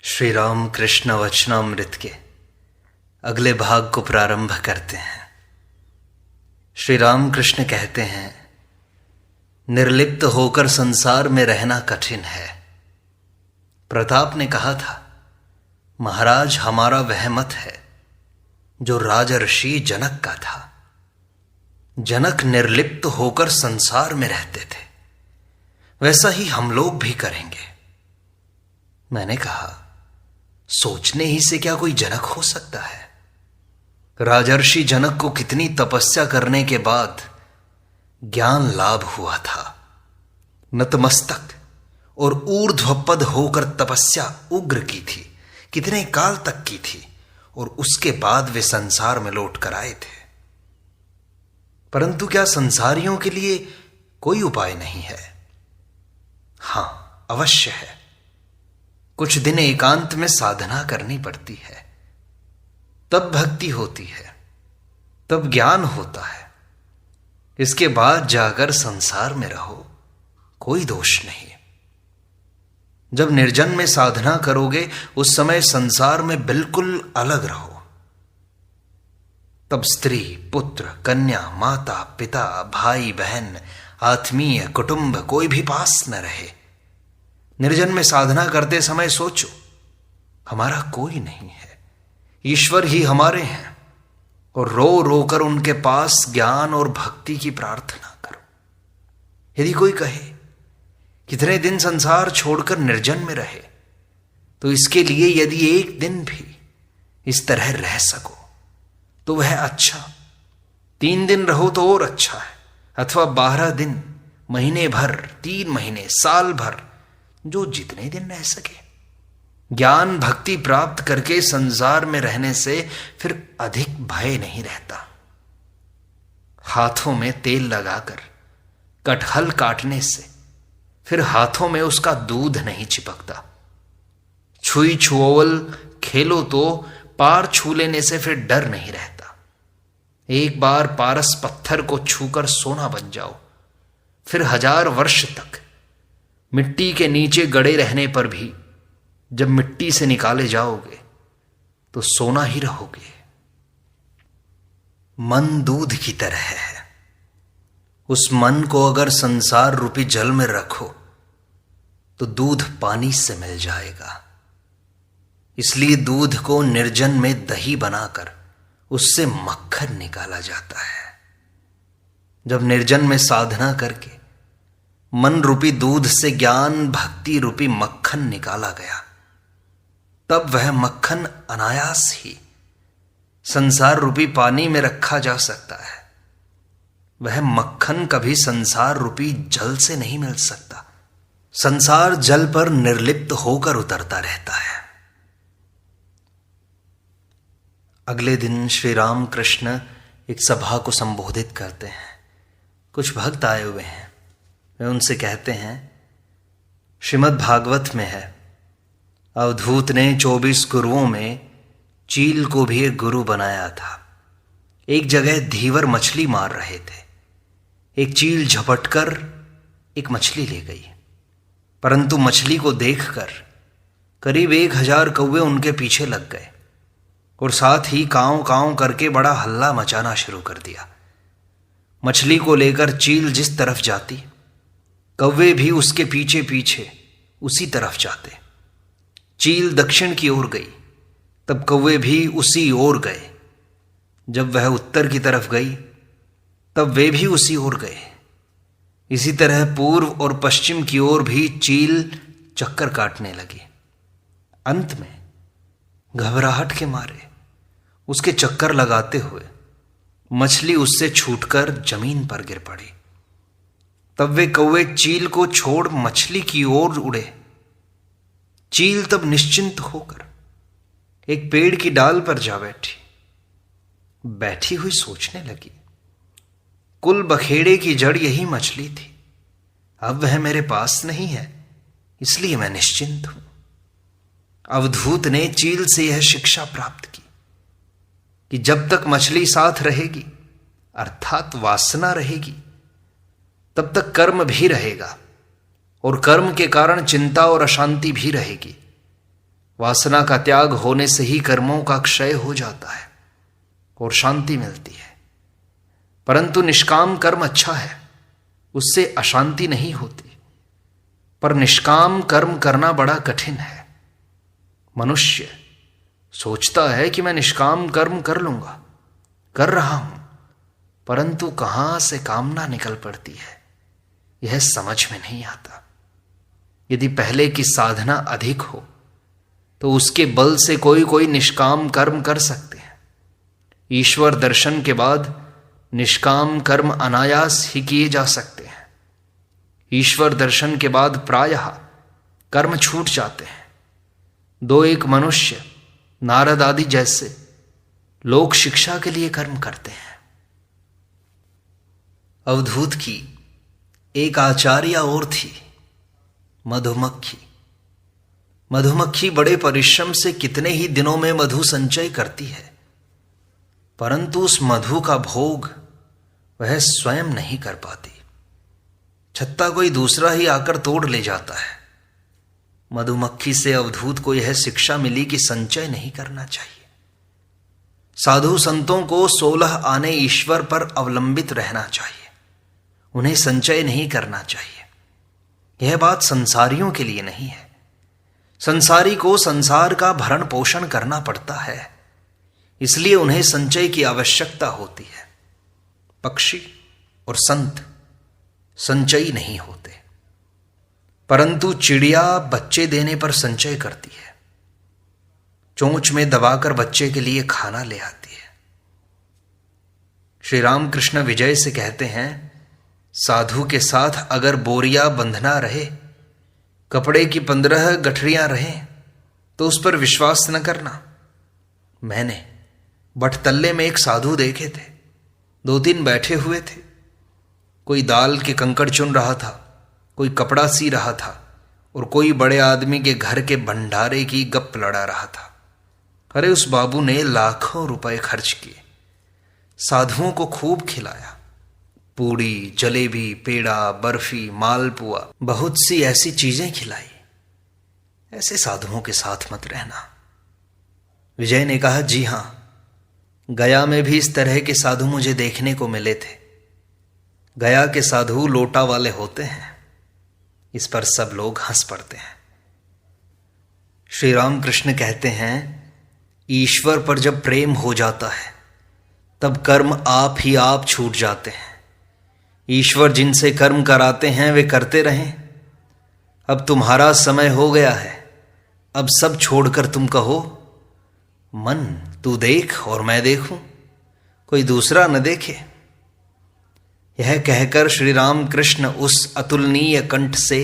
श्री राम कृष्ण वचनामृत के अगले भाग को प्रारंभ करते हैं। श्री राम कृष्ण कहते हैं, निर्लिप्त होकर संसार में रहना कठिन है। प्रताप ने कहा था, महाराज हमारा वह मत है जो राजर्षि जनक का था। जनक निर्लिप्त होकर संसार में रहते थे, वैसा ही हम लोग भी करेंगे। मैंने कहा, सोचने ही से क्या कोई जनक हो सकता है? राजर्षि जनक को कितनी तपस्या करने के बाद ज्ञान लाभ हुआ था। नतमस्तक और ऊर्ध्वपद होकर तपस्या उग्र की थी, कितने काल तक की थी, और उसके बाद वे संसार में लौट कर आए थे। परंतु क्या संसारियों के लिए कोई उपाय नहीं है? हां, अवश्य है। कुछ दिन एकांत में साधना करनी पड़ती है, तब भक्ति होती है, तब ज्ञान होता है। इसके बाद जाकर संसार में रहो, कोई दोष नहीं। जब निर्जन में साधना करोगे उस समय संसार में बिल्कुल अलग रहो। तब स्त्री, पुत्र, कन्या, माता, पिता, भाई, बहन, आत्मीय, कुटुंब कोई भी पास न रहे। निर्जन में साधना करते समय सोचो, हमारा कोई नहीं है, ईश्वर ही हमारे हैं, और रो रो कर उनके पास ज्ञान और भक्ति की प्रार्थना करो। यदि कोई कहे कितने दिन संसार छोड़कर निर्जन में रहे, तो इसके लिए यदि एक दिन भी इस तरह रह सको तो वह अच्छा। 3 दिन रहो तो और अच्छा है, अथवा 12 दिन, महीने भर, 3 महीने, साल भर, जो जितने दिन रह सके। ज्ञान भक्ति प्राप्त करके संसार में रहने से फिर अधिक भय नहीं रहता। हाथों में तेल लगाकर कटहल काटने से फिर हाथों में उसका दूध नहीं चिपकता। छुई छुओल खेलो तो पार छू लेने से फिर डर नहीं रहता। एक बार पारस पत्थर को छूकर सोना बन जाओ, फिर 1000 वर्ष तक मिट्टी के नीचे गड़े रहने पर भी जब मिट्टी से निकाले जाओगे तो सोना ही रहोगे। मन दूध की तरह है। उस मन को अगर संसार रूपी जल में रखो तो दूध पानी से मिल जाएगा। इसलिए दूध को निर्जन में दही बनाकर उससे मक्खन निकाला जाता है। जब निर्जन में साधना करके मन रूपी दूध से ज्ञान भक्ति रूपी मक्खन निकाला गया, तब वह मक्खन अनायास ही संसार रूपी पानी में रखा जा सकता है। वह मक्खन कभी संसार रूपी जल से नहीं मिल सकता। संसार जल पर निर्लिप्त होकर उतरता रहता है। अगले दिन श्री राम कृष्ण एक सभा को संबोधित करते हैं। कुछ भक्त आए हुए हैं। वे उनसे कहते हैं, श्रीमद् भागवत में है, अवधूत ने 24 गुरुओं में चील को भी एक गुरु बनाया था। एक जगह धीवर मछली मार रहे थे। एक चील झपटकर एक मछली ले गई, परंतु मछली को देखकर करीब 1000 कौवे उनके पीछे लग गए और साथ ही कांव कांव करके बड़ा हल्ला मचाना शुरू कर दिया। मछली को लेकर चील जिस तरफ जाती, कौवे भी उसके पीछे पीछे उसी तरफ जाते। चील दक्षिण की ओर गई, तब कौवे भी उसी ओर गए। जब वह उत्तर की तरफ गई, तब वे भी उसी ओर गए। इसी तरह पूर्व और पश्चिम की ओर भी चील चक्कर काटने लगी। अंत में घबराहट के मारे उसके चक्कर लगाते हुए मछली उससे छूटकर जमीन पर गिर पड़ी। तब वे कौवे चील को छोड़ मछली की ओर उड़े। चील तब निश्चिंत होकर एक पेड़ की डाल पर जा बैठी। बैठी हुई सोचने लगी, कुल बखेड़े की जड़ यही मछली थी। अब वह मेरे पास नहीं है, इसलिए मैं निश्चिंत हूं। अवधूत ने चील से यह शिक्षा प्राप्त की कि जब तक मछली साथ रहेगी, अर्थात वासना रहेगी, तब तक कर्म भी रहेगा और कर्म के कारण चिंता और अशांति भी रहेगी। वासना का त्याग होने से ही कर्मों का क्षय हो जाता है और शांति मिलती है। परंतु निष्काम कर्म अच्छा है, उससे अशांति नहीं होती। पर निष्काम कर्म करना बड़ा कठिन है। मनुष्य सोचता है कि मैं निष्काम कर्म कर लूंगा, कर रहा हूं, परंतु कहां से कामना निकल पड़ती है यह समझ में नहीं आता। यदि पहले की साधना अधिक हो तो उसके बल से कोई कोई निष्काम कर्म कर सकते हैं। ईश्वर दर्शन के बाद निष्काम कर्म अनायास ही किए जा सकते हैं। ईश्वर दर्शन के बाद प्रायः कर्म छूट जाते हैं। दो एक मनुष्य नारद आदि जैसे लोक शिक्षा के लिए कर्म करते हैं। अवधूत की एक आचार्या और थी, मधुमक्खी। मधुमक्खी बड़े परिश्रम से कितने ही दिनों में मधु संचय करती है, परंतु उस मधु का भोग वह स्वयं नहीं कर पाती। छत्ता कोई दूसरा ही आकर तोड़ ले जाता है। मधुमक्खी से अवधूत को यह शिक्षा मिली कि संचय नहीं करना चाहिए। साधु संतों को 16 आने ईश्वर पर अवलंबित रहना चाहिए, उन्हें संचय नहीं करना चाहिए। यह बात संसारियों के लिए नहीं है। संसारी को संसार का भरण पोषण करना पड़ता है, इसलिए उन्हें संचय की आवश्यकता होती है। पक्षी और संत संचयी नहीं होते, परंतु चिड़िया बच्चे देने पर संचय करती है। चोंच में दबाकर बच्चे के लिए खाना ले आती है। श्री रामकृष्ण विजय से कहते हैं, साधु के साथ अगर बोरिया बंधना रहे, कपड़े की 15 गठरियां रहें, तो उस पर विश्वास न करना। मैंने बटतल्ले में एक साधु देखे थे, 2-3 बैठे हुए थे। कोई दाल के कंकड़ चुन रहा था, कोई कपड़ा सी रहा था, और कोई बड़े आदमी के घर के भंडारे की गप लड़ा रहा था। अरे उस बाबू ने लाखों रुपए खर्च किए, साधुओं को खूब खिलाया। पूड़ी, जलेबी, पेड़ा, बर्फी, मालपुआ, बहुत सी ऐसी चीजें खिलाई। ऐसे साधुओं के साथ मत रहना। विजय ने कहा, जी हां, गया में भी इस तरह के साधु मुझे देखने को मिले थे। गया के साधु लोटा वाले होते हैं। इस पर सब लोग हंस पड़ते हैं। श्री रामकृष्ण कहते हैं, ईश्वर पर जब प्रेम हो जाता है तब कर्म आप ही आप छूट जाते हैं। ईश्वर जिनसे कर्म कराते हैं वे करते रहें। अब तुम्हारा समय हो गया है, अब सब छोड़कर तुम कहो, मन तू देख और मैं देखूं, कोई दूसरा न देखे। यह कहकर श्री रामकृष्ण उस अतुलनीय कंठ से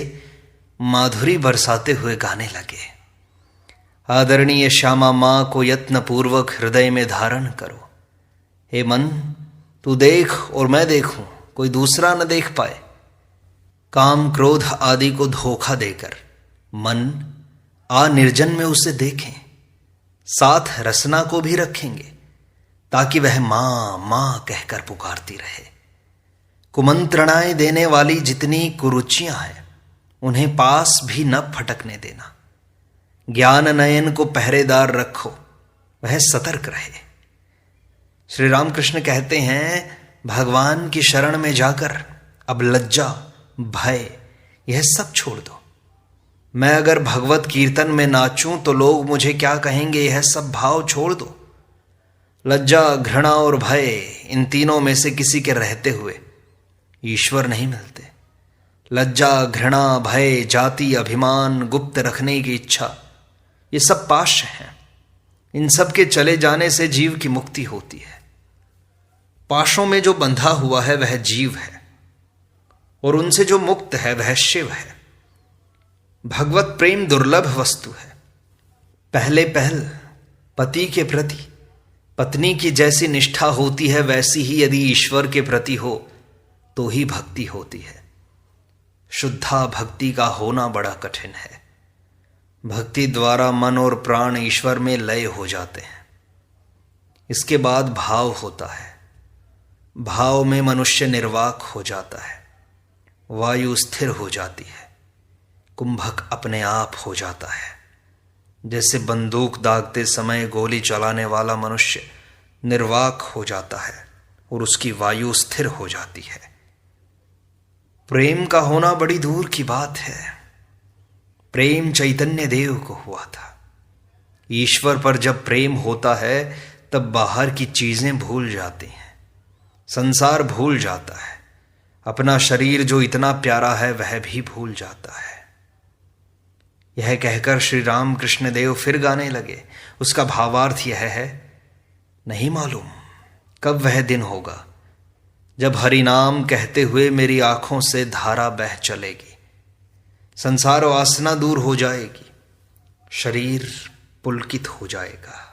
माधुरी बरसाते हुए गाने लगे। आदरणीय श्यामा मां को यत्न पूर्वक हृदय में धारण करो। हे मन तू देख और मैं देखूं, कोई दूसरा न देख पाए। काम क्रोध आदि को धोखा देकर मन आ निर्जन में उसे देखें, साथ रसना को भी रखेंगे, ताकि वह मां मां कहकर पुकारती रहे। कुमंत्रणाएं देने वाली जितनी कुरुचियां हैं उन्हें पास भी न फटकने देना। ज्ञान नयन को पहरेदार रखो, वह सतर्क रहे। श्री रामकृष्ण कहते हैं, भगवान की शरण में जाकर अब लज्जा, भय यह सब छोड़ दो। मैं अगर भगवत कीर्तन में नाचूं तो लोग मुझे क्या कहेंगे, यह सब भाव छोड़ दो। लज्जा, घृणा और भय, इन तीनों में से किसी के रहते हुए ईश्वर नहीं मिलते। लज्जा, घृणा, भय, जाति, अभिमान, गुप्त रखने की इच्छा, ये सब पाश हैं। इन सब के चले जाने से जीव की मुक्ति होती है। पाशों में जो बंधा हुआ है वह जीव है, और उनसे जो मुक्त है वह शिव है। भगवत प्रेम दुर्लभ वस्तु है। पहले पहल पति के प्रति पत्नी की जैसी निष्ठा होती है, वैसी ही यदि ईश्वर के प्रति हो तो ही भक्ति होती है। शुद्धा भक्ति का होना बड़ा कठिन है। भक्ति द्वारा मन और प्राण ईश्वर में लय हो जाते हैं। इसके बाद भाव होता है। भाव में मनुष्य निर्वाक हो जाता है, वायु स्थिर हो जाती है, कुंभक अपने आप हो जाता है, जैसे बंदूक दागते समय गोली चलाने वाला मनुष्य निर्वाक हो जाता है और उसकी वायु स्थिर हो जाती है। प्रेम का होना बड़ी दूर की बात है। प्रेम चैतन्य देव को हुआ था। ईश्वर पर जब प्रेम होता है तब बाहर की चीजें भूल जाती हैं, संसार भूल जाता है, अपना शरीर जो इतना प्यारा है वह भी भूल जाता है। यह कहकर श्री राम कृष्ण देव फिर गाने लगे। उसका भावार्थ यह है, नहीं मालूम कब वह दिन होगा जब हरिनाम कहते हुए मेरी आंखों से धारा बह चलेगी, संसार वासना दूर हो जाएगी, शरीर पुलकित हो जाएगा।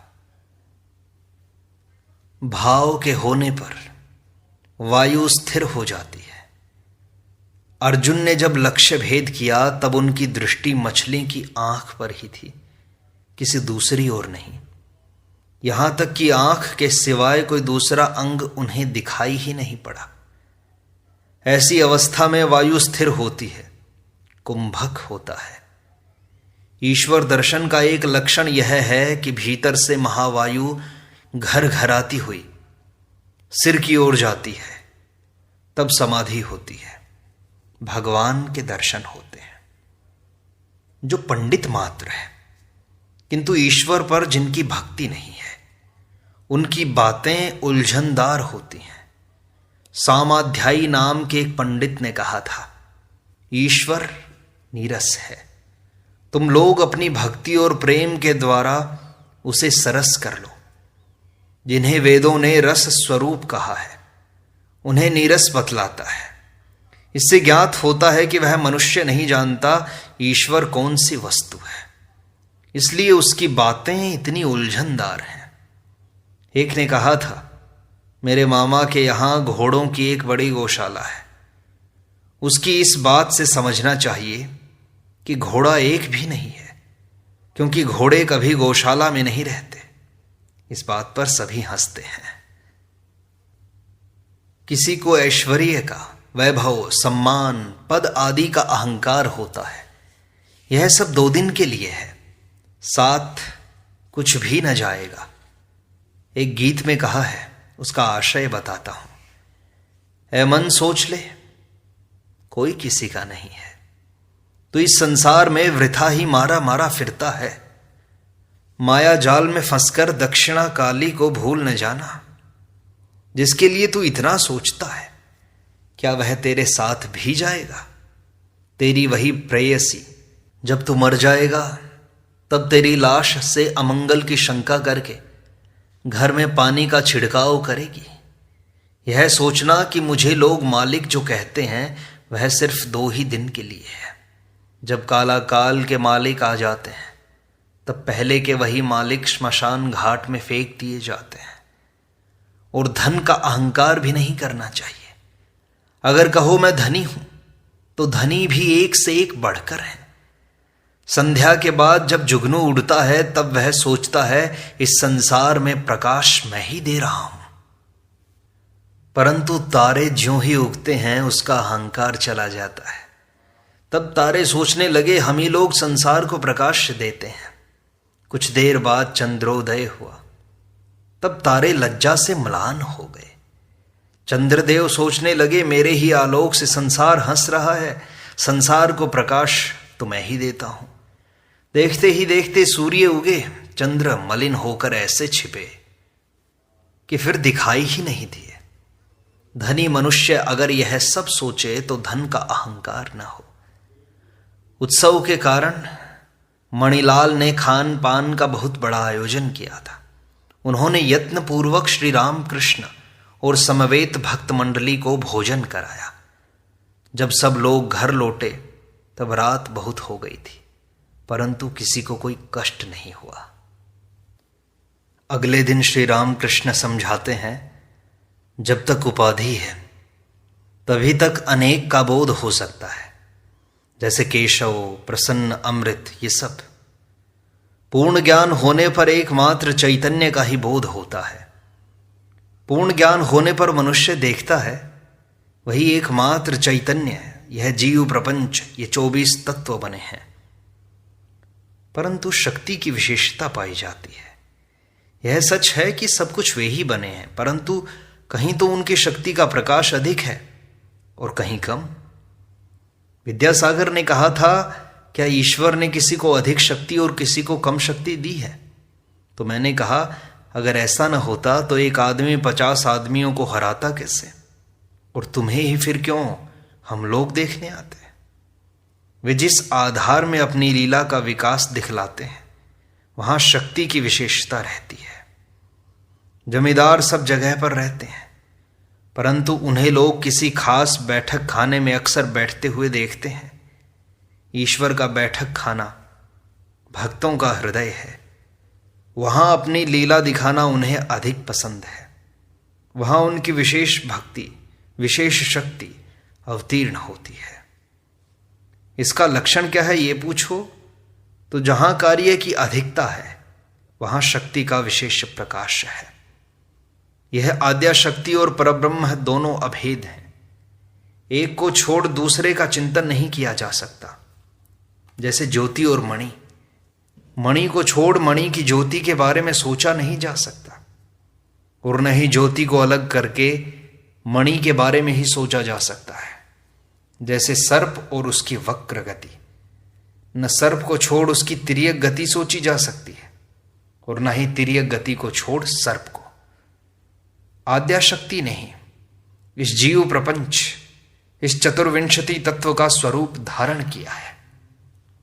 भाव के होने पर वायु स्थिर हो जाती है। अर्जुन ने जब लक्ष्य भेद किया तब उनकी दृष्टि मछली की आंख पर ही थी, किसी दूसरी ओर नहीं। यहां तक कि आंख के सिवाय कोई दूसरा अंग उन्हें दिखाई ही नहीं पड़ा। ऐसी अवस्था में वायु स्थिर होती है, कुंभक होता है। ईश्वर दर्शन का एक लक्षण यह है कि भीतर से महावायु घर घराती हुई सिर की ओर जाती है, तब समाधि होती है, भगवान के दर्शन होते हैं। जो पंडित मात्र है किंतु ईश्वर पर जिनकी भक्ति नहीं है, उनकी बातें उलझनदार होती हैं। सामाध्यायी नाम के एक पंडित ने कहा था, ईश्वर नीरस है, तुम लोग अपनी भक्ति और प्रेम के द्वारा उसे सरस कर लो। जिन्हें वेदों ने रस स्वरूप कहा है उन्हें नीरस बतलाता है। इससे ज्ञात होता है कि वह मनुष्य नहीं जानता ईश्वर कौन सी वस्तु है, इसलिए उसकी बातें इतनी उलझनदार हैं। एक ने कहा था, मेरे मामा के यहां घोड़ों की एक बड़ी गौशाला है। उसकी इस बात से समझना चाहिए कि घोड़ा एक भी नहीं है, क्योंकि घोड़े कभी गौशाला में नहीं रहते। इस बात पर सभी हंसते हैं। किसी को ऐश्वर्य का, वैभव, सम्मान, पद आदि का अहंकार होता है। यह सब 2 दिन के लिए है, साथ कुछ भी न जाएगा। एक गीत में कहा है, उसका आशय बताता हूं। ऐ मन सोच ले, कोई किसी का नहीं है, तो इस संसार में वृथा ही मारा मारा फिरता है। माया जाल में फंसकर दक्षिणा काली को भूल न जाना। जिसके लिए तू इतना सोचता है, क्या वह तेरे साथ भी जाएगा? तेरी वही प्रेयसी जब तू मर जाएगा तब तेरी लाश से अमंगल की शंका करके घर में पानी का छिड़काव करेगी। यह सोचना कि मुझे लोग मालिक जो कहते हैं वह सिर्फ 2 ही दिन के लिए है। जब काला काल के मालिक आ जाते हैं तब पहले के वही मालिक श्मशान घाट में फेंक दिए जाते हैं। और धन का अहंकार भी नहीं करना चाहिए। अगर कहो मैं धनी हूं तो धनी भी एक से एक बढ़कर है। संध्या के बाद जब जुगनू उड़ता है तब वह सोचता है इस संसार में प्रकाश मैं ही दे रहा हूं, परंतु तारे ज्यों ही उगते हैं उसका अहंकार चला जाता है। तब तारे सोचने लगे हम ही लोग संसार को प्रकाश देते हैं। कुछ देर बाद चंद्रोदय हुआ, तब तारे लज्जा से म्लान हो गए। चंद्रदेव सोचने लगे मेरे ही आलोक से संसार हंस रहा है, संसार को प्रकाश तो मैं ही देता हूं। देखते ही देखते सूर्य उगे, चंद्र मलिन होकर ऐसे छिपे कि फिर दिखाई ही नहीं दिए। धनी मनुष्य अगर यह सब सोचे तो धन का अहंकार न हो। उत्सव के कारण मणिलाल ने खान पान का बहुत बड़ा आयोजन किया था। उन्होंने यत्न पूर्वक श्री राम कृष्ण और समवेत भक्त मंडली को भोजन कराया। जब सब लोग घर लौटे तब रात बहुत हो गई थी, परंतु किसी को कोई कष्ट नहीं हुआ। अगले दिन श्री राम कृष्ण समझाते हैं, जब तक उपाधि है तभी तक अनेक का बोध हो सकता है, जैसे केशव, प्रसन्न, अमृत, ये सब। पूर्ण ज्ञान होने पर एकमात्र चैतन्य का ही बोध होता है। पूर्ण ज्ञान होने पर मनुष्य देखता है वही एकमात्र चैतन्य है। यह जीव प्रपंच, ये 24 तत्व बने हैं। परंतु शक्ति की विशेषता पाई जाती है। यह सच है कि सब कुछ वे ही बने हैं, परंतु कहीं तो उनकी शक्ति का प्रकाश अधिक है और कहीं कम। विद्यासागर ने कहा था, क्या ईश्वर ने किसी को अधिक शक्ति और किसी को कम शक्ति दी है? तो मैंने कहा, अगर ऐसा न होता तो एक आदमी 50 आदमियों को हराता कैसे? और तुम्हें ही फिर क्यों हम लोग देखने आते हैं? वे जिस आधार में अपनी लीला का विकास दिखलाते हैं, वहां शक्ति की विशेषता रहती है। जमींदार सब जगह पर रहते हैं, परंतु उन्हें लोग किसी खास बैठक खाने में अक्सर बैठते हुए देखते हैं। ईश्वर का बैठक खाना भक्तों का हृदय है। वहां अपनी लीला दिखाना उन्हें अधिक पसंद है। वहां उनकी विशेष भक्ति, विशेष शक्ति अवतीर्ण होती है। इसका लक्षण क्या है ये पूछो तो जहां कार्य की अधिकता है वहां शक्ति का विशेष प्रकाश है। यह आद्या शक्ति और परब्रह्म दोनों अभेद हैं। एक को छोड़ दूसरे का चिंतन नहीं किया जा सकता। जैसे ज्योति और मणि, मणि को छोड़ मणि की ज्योति के बारे में सोचा नहीं जा सकता, और न ही ज्योति को अलग करके मणि के बारे में ही सोचा जा सकता है। जैसे सर्प और उसकी वक्र गति, न सर्प को छोड़ उसकी तिर्यक गति सोची जा सकती है, और न ही तिर्यक गति को छोड़ सर्प को। आद्या शक्ति ने ही इस जीव प्रपंच, इस चतुर्विंशति तत्व का स्वरूप धारण किया है।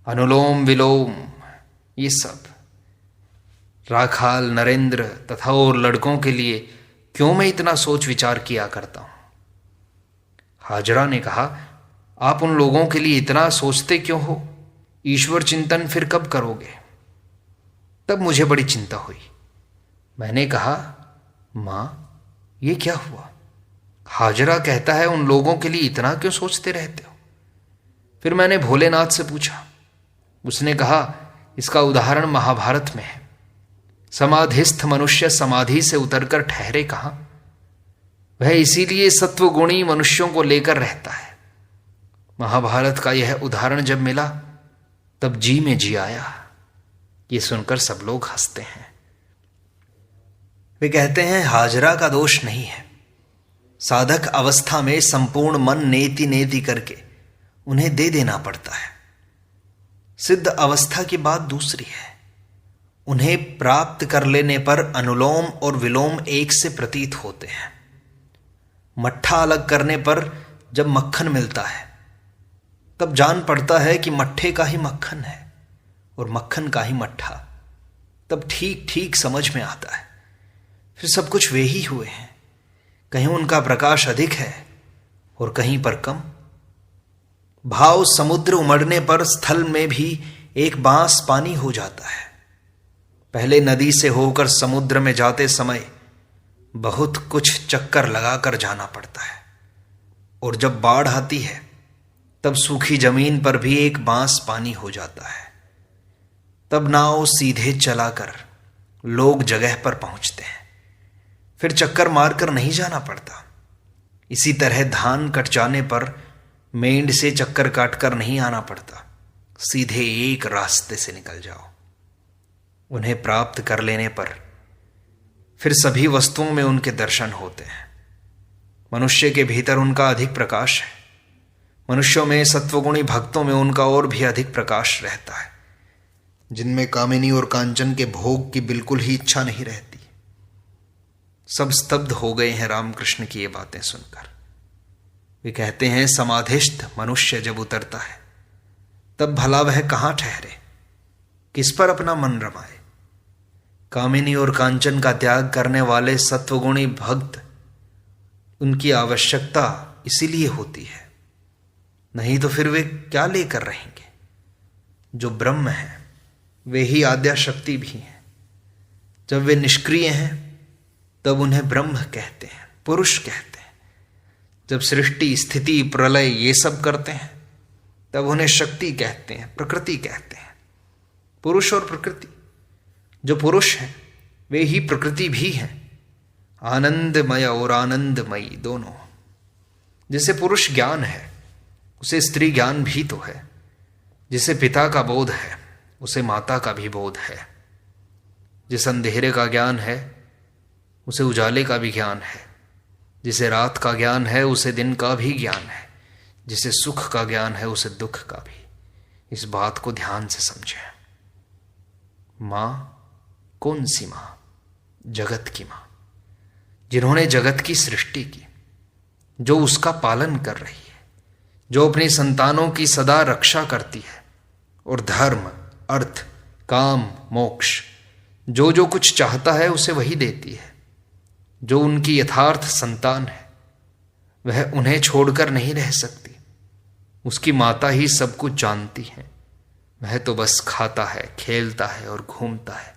अनुलोम विलोम, ये सब राखाल, नरेंद्र तथा और लड़कों के लिए क्यों मैं इतना सोच विचार किया करता हूं? हाजरा ने कहा, आप उन लोगों के लिए इतना सोचते क्यों हो? ईश्वर चिंतन फिर कब करोगे? तब मुझे बड़ी चिंता हुई। मैंने कहा, मां ये क्या हुआ? हाजरा कहता है उन लोगों के लिए इतना क्यों सोचते रहते हो? फिर मैंने भोलेनाथ से पूछा। उसने कहा, इसका उदाहरण महाभारत में है। समाधिस्थ मनुष्य समाधि से उतरकर ठहरे कहां? वह इसीलिए सत्वगुणी मनुष्यों को लेकर रहता है। महाभारत का यह उदाहरण जब मिला तब जी में जी आया। ये सुनकर सब लोग हंसते हैं। वे कहते हैं हाजरा का दोष नहीं है। साधक अवस्था में संपूर्ण मन नेति नेति करके उन्हें दे देना पड़ता है। सिद्ध अवस्था की बात दूसरी है। उन्हें प्राप्त कर लेने पर अनुलोम और विलोम एक से प्रतीत होते हैं। मट्ठा अलग करने पर जब मक्खन मिलता है तब जान पड़ता है कि मट्ठे का ही मक्खन है और मक्खन का ही मट्ठा। तब ठीक ठीक समझ में आता है। फिर सब कुछ वे ही हुए हैं। कहीं उनका प्रकाश अधिक है और कहीं पर कम। भाव समुद्र उमड़ने पर स्थल में भी एक बांस पानी हो जाता है। पहले नदी से होकर समुद्र में जाते समय बहुत कुछ चक्कर लगाकर जाना पड़ता है, और जब बाढ़ आती है तब सूखी जमीन पर भी एक बांस पानी हो जाता है। तब नाव सीधे चलाकर लोग जगह पर पहुंचते हैं। फिर चक्कर मारकर नहीं जाना पड़ता। इसी तरह धान कट जाने पर मेंढ से चक्कर काटकर नहीं आना पड़ता। सीधे एक रास्ते से निकल जाओ। उन्हें प्राप्त कर लेने पर फिर सभी वस्तुओं में उनके दर्शन होते हैं। मनुष्य के भीतर उनका अधिक प्रकाश है। मनुष्यों में, सत्वगुणी भक्तों में उनका और भी अधिक प्रकाश रहता है, जिनमें कामिनी और कांचन के भोग की बिल्कुल ही इच्छा नहीं रहती। सब स्तब्ध हो गए हैं रामकृष्ण की ये बातें सुनकर। वे कहते हैं समाधिस्थ मनुष्य जब उतरता है तब भला वह कहां ठहरे, किस पर अपना मन रमाए। कामिनी और कांचन का त्याग करने वाले सत्वगुणी भक्त, उनकी आवश्यकता इसीलिए होती है, नहीं तो फिर वे क्या लेकर रहेंगे। जो ब्रह्म है वे ही आद्या शक्ति भी हैं। जब वे निष्क्रिय हैं तब उन्हें ब्रह्म कहते हैं, पुरुष कहते हैं। जब सृष्टि, स्थिति, प्रलय ये सब करते हैं तब उन्हें शक्ति कहते हैं, प्रकृति कहते हैं। पुरुष और प्रकृति, जो पुरुष हैं वे ही प्रकृति भी हैं। आनंदमय और आनंदमयी दोनों। जिसे पुरुष ज्ञान है उसे स्त्री ज्ञान भी तो है। जिसे पिता का बोध है उसे माता का भी बोध है। जिस अंधेरे का ज्ञान है उसे उजाले का भी ज्ञान है। जिसे रात का ज्ञान है उसे दिन का भी ज्ञान है। जिसे सुख का ज्ञान है उसे दुख का भी। इस बात को ध्यान से समझें। मां कौन सी मां? जगत की मां, जिन्होंने जगत की सृष्टि की, जो उसका पालन कर रही है, जो अपनी संतानों की सदा रक्षा करती है और धर्म, अर्थ, काम, मोक्ष जो जो कुछ चाहता है उसे वही देती है। जो उनकी यथार्थ संतान है वह उन्हें छोड़कर नहीं रह सकती। उसकी माता ही सब कुछ जानती है। वह तो बस खाता है, खेलता है और घूमता है।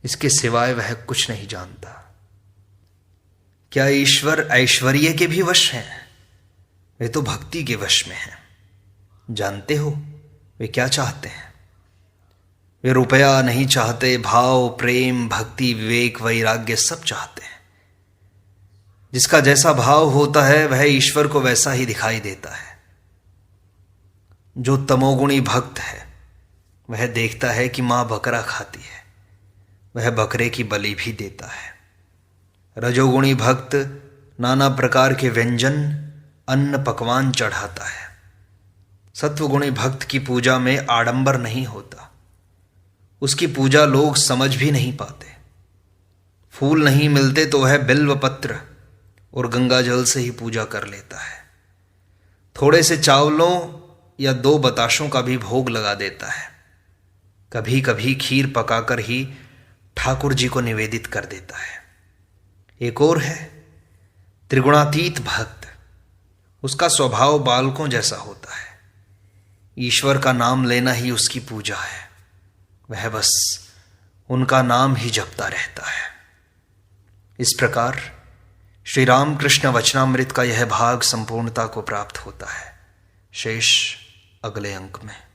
इसके सिवाय वह कुछ नहीं जानता। क्या ईश्वर ऐश्वर्य के भी वश हैं? वे तो भक्ति के वश में हैं। जानते हो वे क्या चाहते हैं? वे रुपया नहीं चाहते, भाव, प्रेम, भक्ति, विवेक, वैराग्य सब चाहते हैं। जिसका जैसा भाव होता है वह ईश्वर को वैसा ही दिखाई देता है। जो तमोगुणी भक्त है वह देखता है कि मां बकरा खाती है, वह बकरे की बलि भी देता है। रजोगुणी भक्त नाना प्रकार के व्यंजन, अन्न, पकवान चढ़ाता है। सत्वगुणी भक्त की पूजा में आडंबर नहीं होता। उसकी पूजा लोग समझ भी नहीं पाते। फूल नहीं मिलते तो वह बिल्व पत्र और गंगा जल से ही पूजा कर लेता है। थोड़े से चावलों या 2 बताशों का भी भोग लगा देता है। कभी कभी खीर पकाकर ही ठाकुर जी को निवेदित कर देता है। एक और है त्रिगुणातीत भक्त। उसका स्वभाव बालकों जैसा होता है। ईश्वर का नाम लेना ही उसकी पूजा है। वह बस उनका नाम ही जपता रहता है। इस प्रकार श्री रामकृष्ण वचनामृत का यह भाग संपूर्णता को प्राप्त होता है। शेष अगले अंक में।